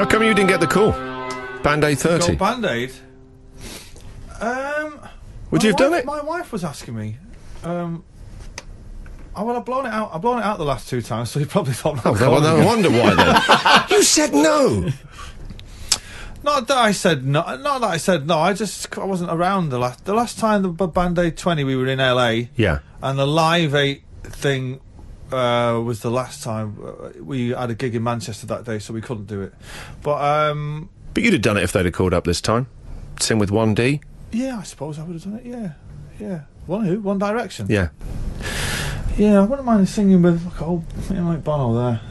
How come you didn't get the call? Band-Aid 30. Band-Aid? Would you have done it? My wife was asking me. I've blown it out. I've blown it out the last 2 times, so you probably thought. No wonder why then. You said no. Not that I said no. Not that I said no. I wasn't around the last time the Band-Aid 20 we were in LA. Yeah. And the Live 8 thing was the last time we had a gig in Manchester that day, so we couldn't do it. But you'd have done it if they'd have called up this time. Sing with 1D. Yeah, I suppose I would have done it. Yeah. One Direction. Yeah. Yeah, I wouldn't mind singing with old like Bono there.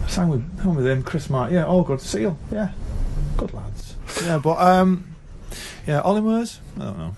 I sang with him, Chris Martin. Yeah, all good. Seal. Yeah, good lads. Yeah, but yeah, Ollie Murs. I don't know.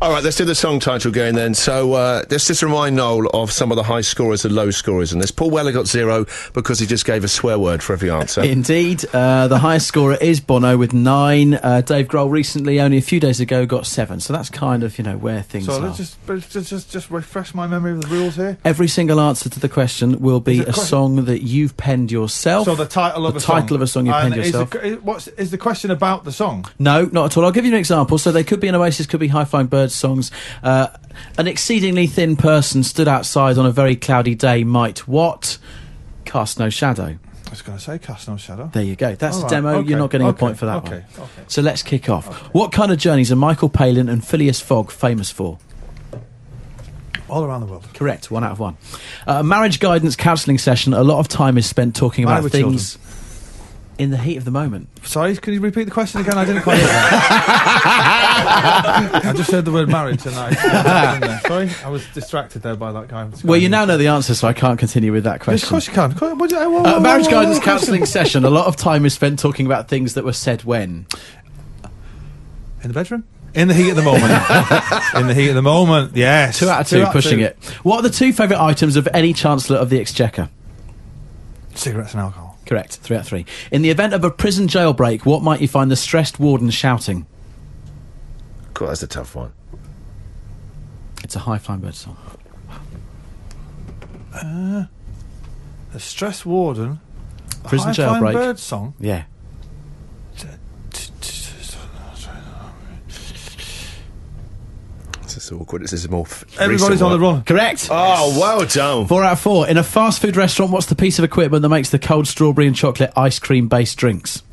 All right, let's do the song title again then. So let's just remind Noel of some of the high scorers and low scorers in this. Paul Weller got 0 because he just gave a swear word for every answer. Indeed. The highest scorer is Bono with 9. Dave Grohl recently, only a few days ago, got 7. So that's kind of, where things are. So let's just refresh my memory of the rules here. Every single answer to the question will be a song that you've penned yourself. So the title of a song you've penned yourself. Is the question about the song? No, not at all. I'll give you an example. So they could be an Oasis, could be High Flying Birds songs. An exceedingly thin person stood outside on a very cloudy day might what? Cast no shadow. I was going to say Cast no shadow. There you go. That's the demo. Okay. You're not getting a point for that one. Okay. So let's kick off. Okay. What kind of journeys are Michael Palin and Phileas Fogg famous for? All around the world. Correct. 1 out of 1. Marriage guidance counselling session. A lot of time is spent talking about things in the heat of the moment. Sorry, can you repeat the question again? I didn't quite hear that. I just heard the word marriage and sorry, I was distracted there by that guy. Well, you now know the answer, so I can't continue with that question. Yes, of course you can. Marriage guidance counselling session. A lot of time is spent talking about things that were said when? In the bedroom? In the heat of the moment. In the heat of the moment, yes. 2 out of 2, pushing it. What are the 2 favourite items of any Chancellor of the Exchequer? Cigarettes and alcohol. Correct. 3 out of 3. In the event of a prison jailbreak, what might you find the stressed warden shouting? Cool, that's a tough one. It's a High Flying Bird song. The stressed warden. Prison jailbreak. High Flying Bird song. Yeah. This is awkward. This is more. Everybody's on the run. Correct. Oh, well done. 4 out of 4. In a fast food restaurant, what's the piece of equipment that makes the cold strawberry and chocolate ice cream based drinks?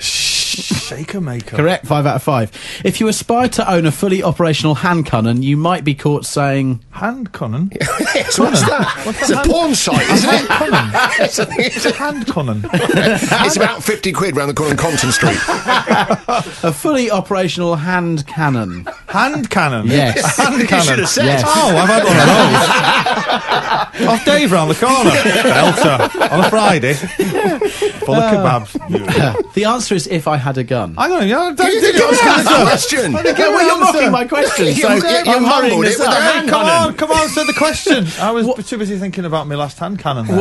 Shaker maker. Correct. 5 out of 5. If you aspire to own a fully operational hand cannon, you might be caught saying hand cannon. Yes, what's that? It's a porn site, isn't it? It's a hand cannon. It's about 50 quid round the corner on Compton Street. A fully operational hand cannon. Hand cannon. Yes. Hand cannon. You should have said. Yes. Oh, I've had one of those. Off Dave round the corner. Belter on a Friday. Full of kebabs. The answer is if I had a gun. I don't know. You didn't answer the question. Well, you're mocking my question. So You I'm hurrying mumbled this it with up. the hand Come cannon. on, answer the question. I was too busy thinking about my last hand cannon. Oh,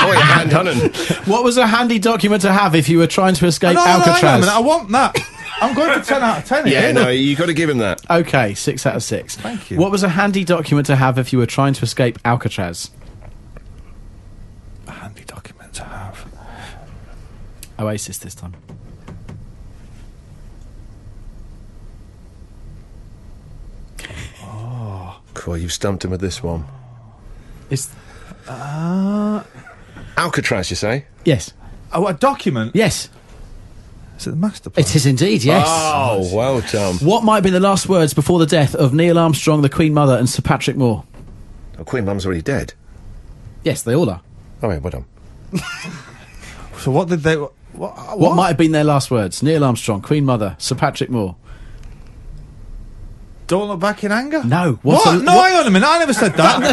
your hand cannon. What was a handy document to have if you were trying to escape Hang on a Alcatraz? minute, I want that. I'm going for 10 out of 10 Yeah, here. no, you got to give him that. Okay, 6 out of 6. Thank you. What was a handy document to have if you were trying to escape Alcatraz? A handy document to have. Oasis this time. Cool, you've stumped him with this one. It's Alcatraz, you say? yes. Oh, a document? Yes. Is it the master plan? It is indeed, yes. Oh, well done. What might be the last words before the death of Neil Armstrong, the Queen Mother, and Sir Patrick Moore? Oh, Queen Mum's already dead. Yes, they all are. Oh, yeah, well done. So what did they... What What might have been their last words? Neil Armstrong, Queen Mother, Sir Patrick Moore. Don't look back in anger? No. What? Hang on a minute. I never said that.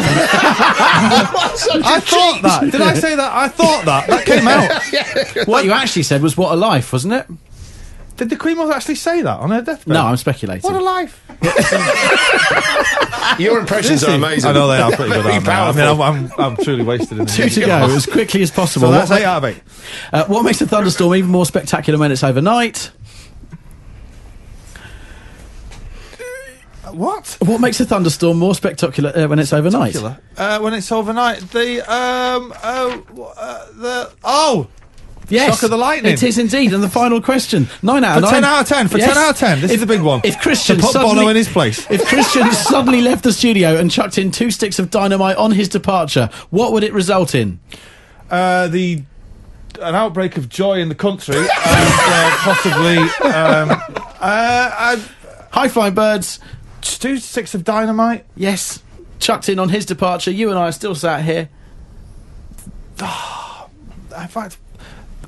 I thought that. Did I say that? I thought that. That came out. What you actually said was what a life, wasn't it? Did the Queen Mother actually say that on her deathbed? No, I'm speculating. What a life. Your impressions are amazing. I know they are pretty good, aren't they? I Powerful. mean, I'm truly wasted in 2 to go, as quickly as possible. So that's 8 out of 8. What makes a thunderstorm even more spectacular when it's overnight? What? What makes a thunderstorm more spectacular when it's overnight? When it's overnight, Yes, shock of the lightning. It is indeed. And the final question: 9 out of 9. 10 out of 10. For 10 out of 10. This is the big one. If Christian to put Bono in his place. If Christian suddenly left the studio and chucked in 2 sticks of dynamite on his departure, what would it result in? An outbreak of joy in the country, and possibly high-flying birds. 2 sticks of dynamite. Yes, chucked in on his departure. You and I are still sat here. In fact,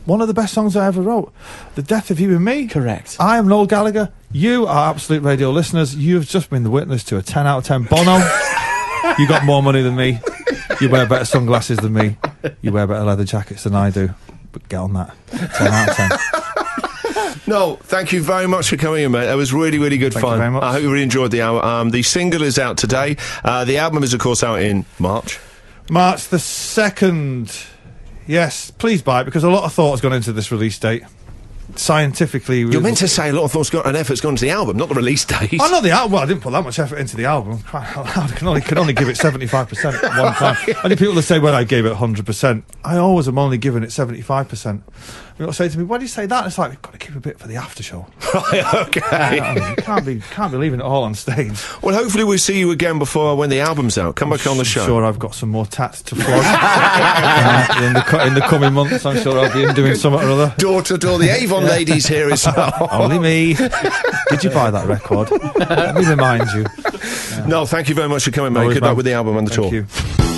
one of the best songs I ever wrote, The Death of You and Me. Correct. I am Noel Gallagher. You are Absolute Radio listeners. You've just been the witness to a 10 out of 10. Bono, you got more money than me. You wear better sunglasses than me. You wear better leather jackets than I do. But get on that. 10 out of 10. No, thank you very much for coming in, mate. That was really, really good Thank fun. you very much. I hope you really enjoyed the hour. The single is out today. The album is, of course, out in March. March the 2nd. Yes, please buy it, because a lot of thought has gone into this release date. Scientifically... You're meant to say a lot of thought's got, and effort's gone into the album, not the release date. Oh, not the album. Well, I didn't put that much effort into the album. I can only give it 75% at one time. Only people that say, well, I gave it 100%. I always am only giving it 75%. People say to me, why do you say that? It's like, we've got to keep a bit for the after show. Right, okay. You can't be leaving it all on stage. Well, hopefully we'll see you again before when the album's out. Come back on the show. I'm sure I've got some more tats to flog. in the coming months, I'm sure I'll be doing something or other. Door to door. The Avon ladies here as well. Only me. Did you buy that record? Let me remind you. No, thank you very much for coming, mate. Always, Good luck with the album and the tour. Thank you.